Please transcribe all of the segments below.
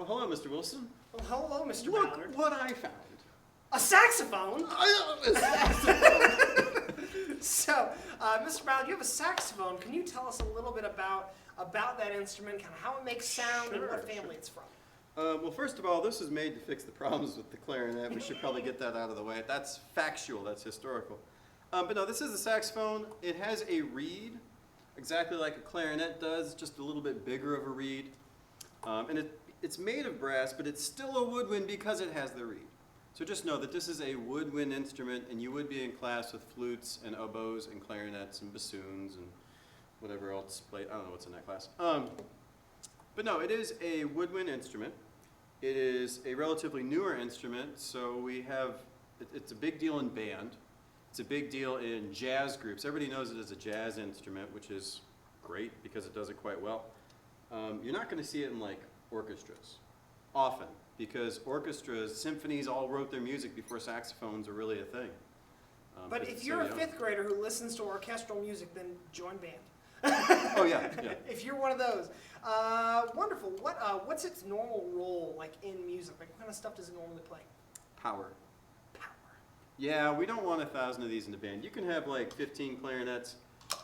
Well, hello, Mr. Wilson. Well, hello, Mr. Look Ballard. what I found. A saxophone? A saxophone. So, Mr. Ballard, you have a saxophone. Can you tell us a little bit about that instrument, kind of how it makes sound and what family it's from? Well, first of all, this is made to fix the problems with the clarinet. We should probably get that out of the way. That's factual. That's historical. But no, this is a saxophone. It has a reed, exactly like a clarinet does, just a little bit bigger of a reed. And it's made of brass, but it's still a woodwind because it has the reed. So just know that this is a woodwind instrument, and you would be in class with flutes and oboes and clarinets and bassoons and whatever else played. I don't know what's in that class. But no, it is a woodwind instrument. It is a relatively newer instrument, so it's a big deal in band. It's a big deal in jazz groups. Everybody knows it as a jazz instrument, which is great because it does it quite well. You're not going to see it in like orchestras often because orchestras, symphonies all wrote their music before saxophones are really a thing. But if you're a fifth grader who listens to orchestral music, then join band. Oh yeah. If you're one of those. Wonderful. What's its normal role like in music? Like what kind of stuff does it normally play? Power. Yeah, we don't want 1,000 of these in the band. You can have like 15 clarinets,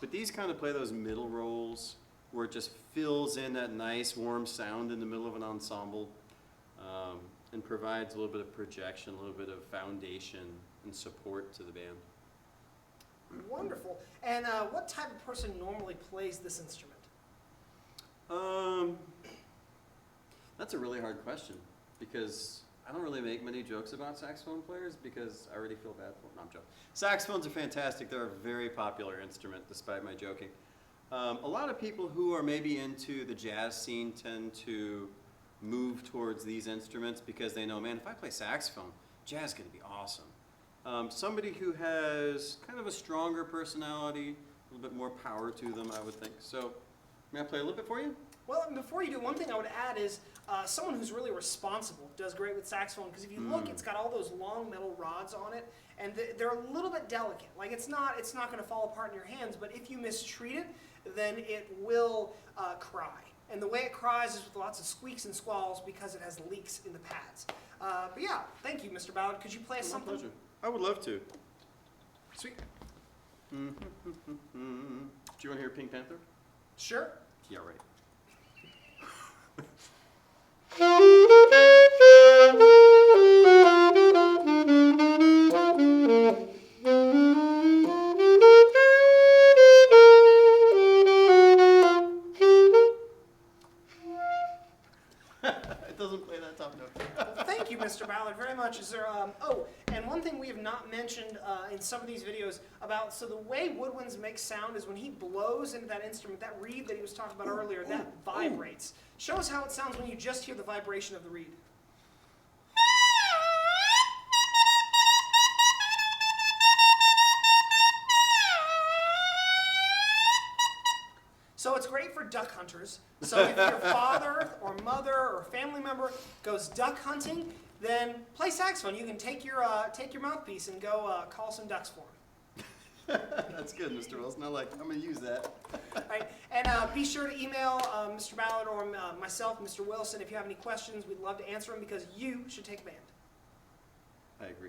but these kind of play those middle roles where it just fills in that nice warm sound in the middle of an ensemble and provides a little bit of projection, a little bit of foundation and support to the band. Wonderful. And what type of person normally plays this instrument? That's a really hard question because I don't really make many jokes about saxophone players because I already feel bad for them. No, I'm joking. Saxophones are fantastic. They're a very popular instrument despite my joking. A lot of people who are maybe into the jazz scene tend to move towards these instruments because they know, man, if I play saxophone, jazz is going to be awesome. Somebody who has kind of a stronger personality, a little bit more power to them, I would think. So, may I play a little bit for you? Well, before you do, one thing I would add is someone who's really responsible does great with saxophone because if you look, it's got all those long metal rods on it, and they're a little bit delicate. Like it's not going to fall apart in your hands, but if you mistreat it, then it will cry. And the way it cries is with lots of squeaks and squalls because it has leaks in the pads. But yeah, thank you, Mr. Ballard. Could you play us something? My pleasure. I would love to. Sweet. Do you want to hear Pink Panther? Sure. Yeah, right. It doesn't play that top note. Well, thank you, Mr. Ballard, very much. Is there? Oh, and one thing we have not mentioned in some of these videos about the way woodwinds make sound is when he blows into that instrument, that reed that he was talking about earlier, that vibrates. Show us how it sounds when you just hear the vibration of the reed. So it's great for duck hunters. So if your father or mother or family member goes duck hunting, then play saxophone. You can take your mouthpiece and go call some ducks for him. That's good, Mr. Wilson. I'm going to use that. All right. And be sure to email Mr. Ballard or myself, Mr. Wilson, if you have any questions. We'd love to answer them because you should take a band. I agree.